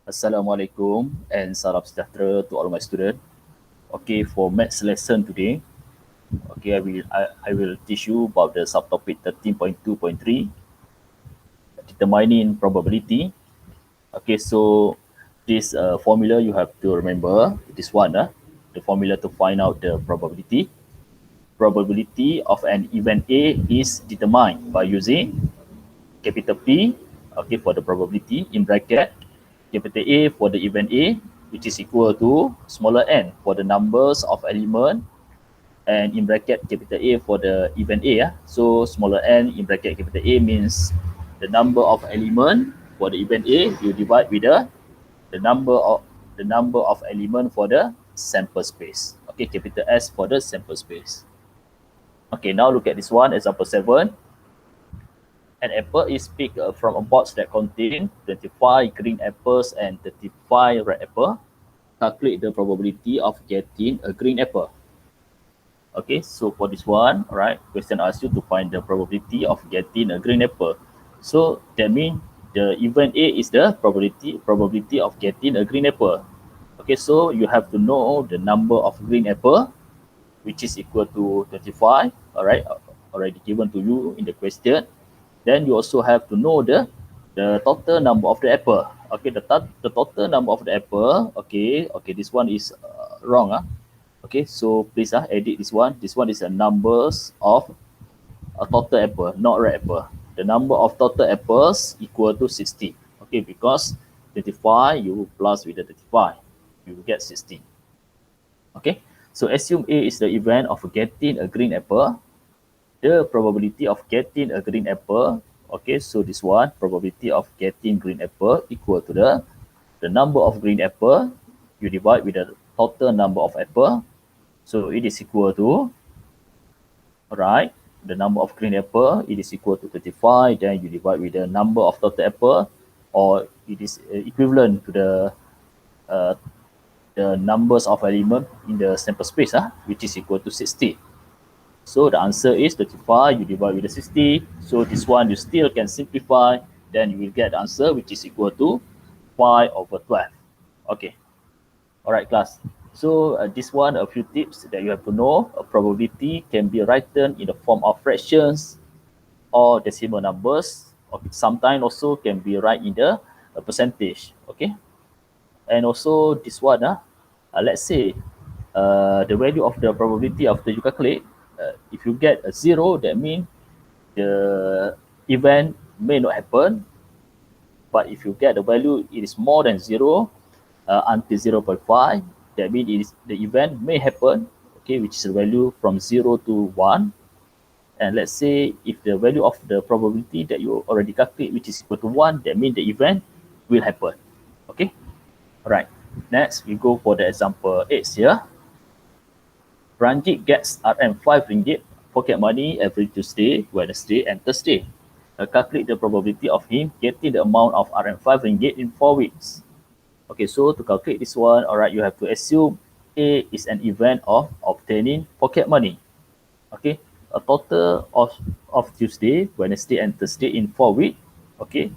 Assalamualaikum and salam sejahtera to all my students. Okay, for maths lesson today, okay, I will teach you about the subtopic 13.2.3, determining probability. Okay, so this formula you have to remember this one, the formula to find out the probability. Probability of an event A is determined by using capital P, okay, for the probability in bracket, capital A for the event A, which is equal to smaller n for the numbers of element, and in bracket capital A for the event A. So smaller n in bracket capital A means the number of element for the event A, you divide with the number of element for the sample space. Okay, capital S for the sample space. Okay, now look at this one, example 7. An apple is picked from a box that contains 25 green apples and 35 red apples. Calculate the probability of getting a green apple. Okay, so for this one, all right, question asks you to find the probability of getting a green apple. So that means the event A is the probability of getting a green apple. Okay, so you have to know the number of green apple, which is equal to 25, all right, already given to you in the question. Then you also have to know the total number of the apple. Okay, the total number of the apple. Okay, this one is wrong. Okay, so please edit this one. This one is a numbers of a total apple, not red apple. The number of total apples equal to 60. Okay, because 25 you plus with the 35, you will get 60. Okay, so assume A is the event of getting a green apple. The probability of getting a green apple, okay, so this one, probability of getting green apple equal to the number of green apple, you divide with the total number of apple, so it is equal to, right, the number of green apple, it is equal to 35, then you divide with the number of total apple, or it is equivalent to uh, the numbers of element in the sample space, which is equal to 60. So the answer is 35, you divide with the 60. So this one you still can simplify, then you will get the answer which is equal to 5 over 12. Okay. All right, class. So this one, a few tips that you have to know. A probability can be written in the form of fractions or decimal numbers. Okay. Sometimes also can be written in the percentage. Okay. And also this one, let's say the value of the probability after you calculate, if you get a 0, that means the event may not happen. But if you get the value, it is more than 0 until 0.5, that means the event may happen, okay, which is a value from 0 to 1. And let's say if the value of the probability that you already calculate, which is equal to 1, that means the event will happen. Okay. All right. Next, we go for the example 8 here. Ranjit gets RM5 pocket money every Tuesday, Wednesday, and Thursday. Calculate the probability of him getting the amount of RM5 in 4 weeks. Okay, so to calculate this one, all right, you have to assume A is an event of obtaining pocket money. Okay, a total of Tuesday, Wednesday, and Thursday in 4 weeks. Okay,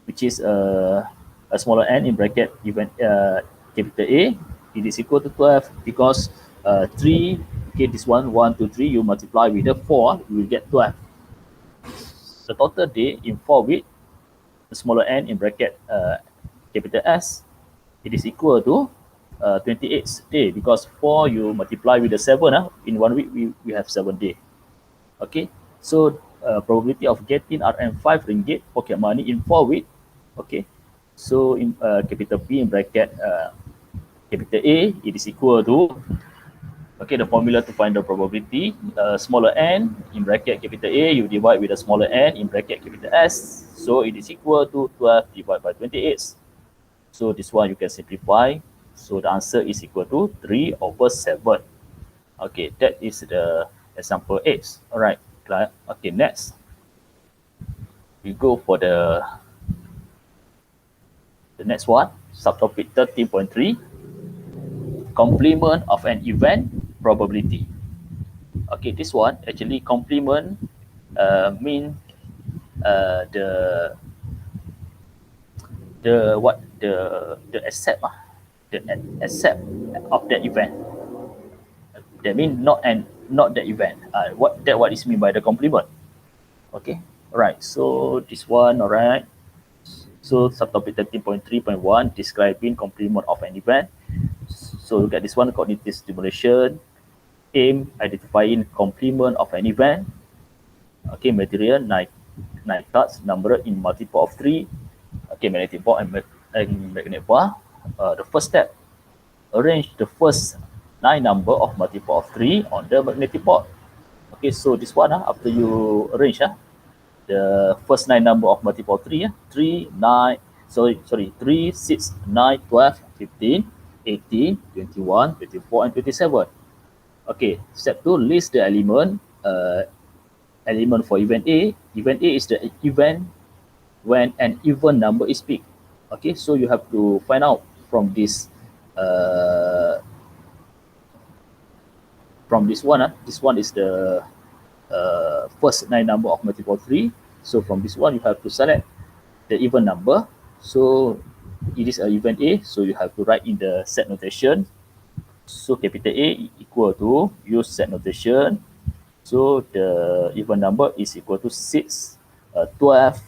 which is a smaller n in bracket event capital A, it is equal to 12 because 3, okay, this one, 1, 2, 3, you multiply with the 4, you will get 12. The total day in 4 weeks, the smaller n in bracket capital S, it is equal to 28 day because 4 you multiply with the 7, in 1 week we have 7 days. Okay, so probability of getting RM5 pocket money in 4 weeks. Okay, so in capital P in bracket capital A, it is equal to, okay, the formula to find the probability, smaller n in bracket capital A, you divide with the smaller n in bracket capital S, so it is equal to 12 divided by 28. So this one you can simplify, so the answer is equal to 3 over 7. Okay, that is the example 8. All right, okay, next we go for the next one, subtopic 13.3, complement of an event probability. Okay, this one actually complement mean the the accept the accept of that event. That means not the event. What is mean by the complement. Okay, all right. So this one, all right. So subtopic 13.3.1 describing complement of an event. So look at this one, cognitive stimulation, aim identifying complement of an event. Okay, material nine cards, number in multiple of 3. Okay, magnetic board and magnetic bar. The first step, arrange the first 9 number of multiple of 3 on the magnetic board. Okay, so this one, after you arrange the first 9 number of multiple of 3, 3, 9, 3, 6, 9, 12, 15, 18, 21, 24, and 27. Okay, step 2, list the element for event A. Event A is the event when an even number is picked. Okay, so you have to find out from this one. This one is the first 9 number of multiple 3. So from this one, you have to select the even number. So it is an event A, so you have to write in the set notation. So capital A equal to, use set notation. So the even number is equal to 6, 12,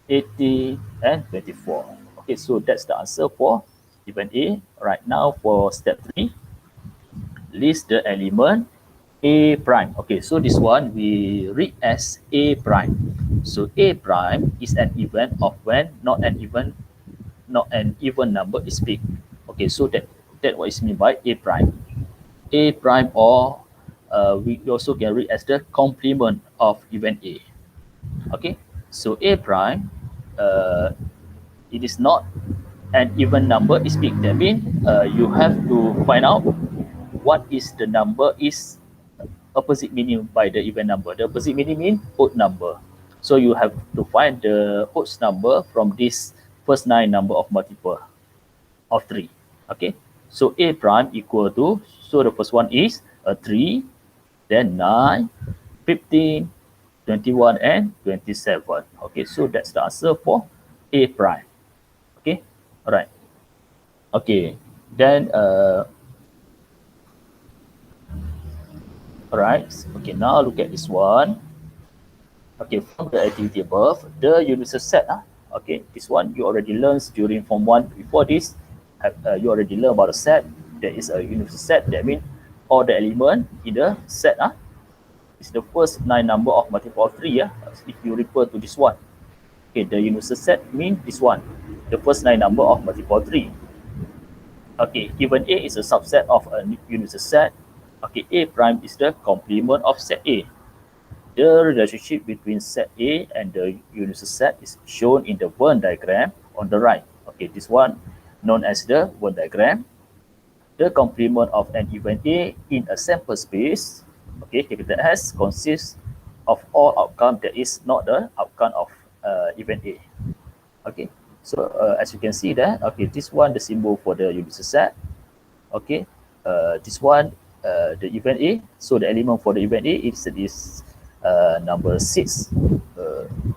80, and 24. Okay, so that's the answer for event A. Right now for step 3, list the element A prime. Okay, so this one we read as A prime. So A prime is an event of when not an even number is picked. Okay, so that what is meant by A prime. A prime, or we also can read as the complement of event A. Okay, so A prime, it is not an even number is picked. That means you have to find out what is the number is opposite meaning by the even number. The opposite meaning means odd number. So you have to find the odd number from this first 9 number of multiple of 3. Okay, so A prime equal to, so the first one is 3, then 9, 15, 21, and 27. Okay, so that's the answer for A prime. Okay, all right. Okay, then all right. Okay, now look at this one. Okay, from the activity above, the universal set. Okay, this one you already learned during Form 1. Before this, you already learned about the set. There is a universal set. That means all the element in the set is the first 9 number of multiple of 3. If you refer to this one. Okay, the universal set means this one, the first 9 number of multiple of 3. Okay, given A is a subset of a universal set. Okay, A prime is the complement of set A. The relationship between set A and the universal set is shown in the Venn diagram on the right. Okay, this one known as the Venn diagram. The complement of an event A in a sample space, okay, capital S, consists of all outcome that is not the outcome of event A. Okay, so as you can see there, okay, this one the symbol for the universal set. Okay, this one the event A. So the element for the event A is this number 6,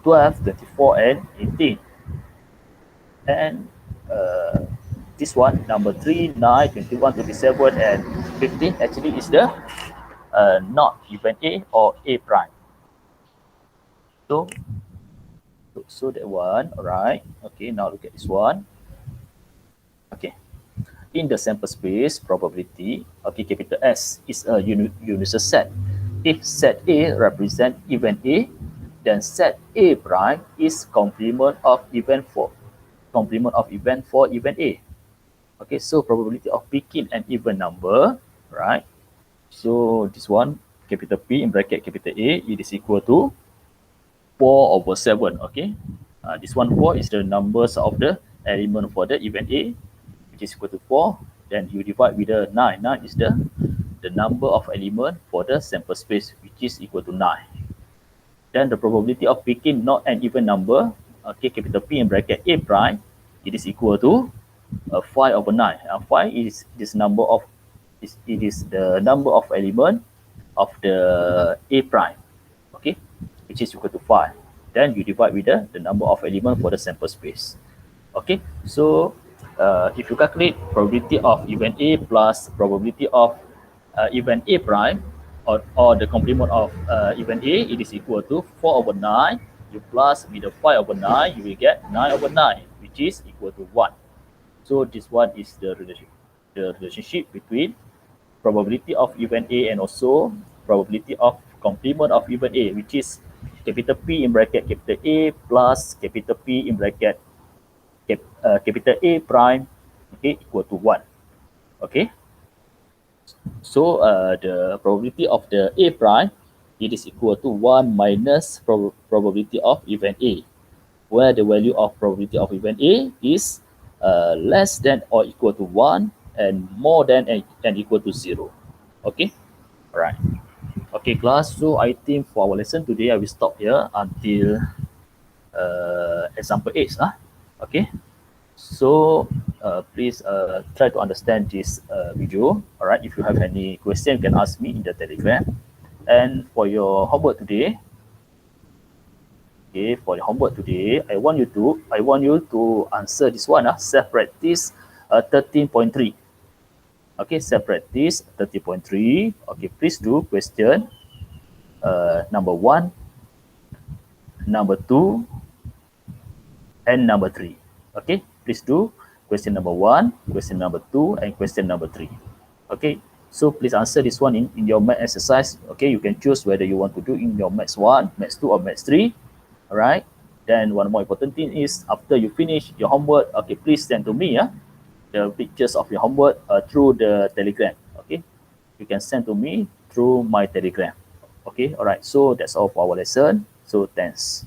12, 24, and 18. And this one, number 3, 9, 21, 27, and 15 actually is the not event A or A prime. So that one, all right. Okay, now look at this one. Okay, in the sample space probability, okay, capital S is a universal set. If set A represent event A, then set A prime is complement of event for event A. Okay, so probability of picking an even number, right? So this one, capital P in bracket capital A, it is equal to 4/7. Okay, this one 4 is the numbers of the element for the event A, which is equal to 4. Then you divide with the 9. 9 is the number of element for the sample space, which is equal to 9. Then the probability of picking not an even number, okay, capital P in bracket A prime, it is equal to 5/9. 5 is this number of it is the number of element of the A prime, okay, which is equal to 5. Then you divide with the number of element for the sample space. Okay, so if you calculate probability of event A plus probability of event A prime, or the complement of event A, it is equal to 4 over 9. You plus with the 5 over 9, you will get 9 over 9, which is equal to 1. So this one is the relationship between probability of event A and also probability of complement of event A, which is capital P in bracket capital A plus capital P in bracket capital A prime, okay, equal to 1. Okay, so the probability of the A prime, it is equal to 1 minus probability of event A, where the value of probability of event A is less than or equal to 1 and more than and equal to 0. Okay, all right. Okay, class. So I think for our lesson today, I will stop here until example 8. Okay. So please try to understand this video. All right. If you have any question, you can ask me in the Telegram. And for your homework today, okay, for your homework today, I want you to answer this one. Self practice 13.3. Okay, self practice 13.3. Okay, please do question number 1, number 2, and number 3. Okay, please do question number 1, question number 2, and question number 3. Okay, so please answer this one in your math exercise. Okay, you can choose whether you want to do in your maths 1, maths 2, or maths 3. All right, then one more important thing is after you finish your homework, okay, please send to me the pictures of your homework through the Telegram. Okay, you can send to me through my Telegram. Okay, all right, so that's all for our lesson. So thanks.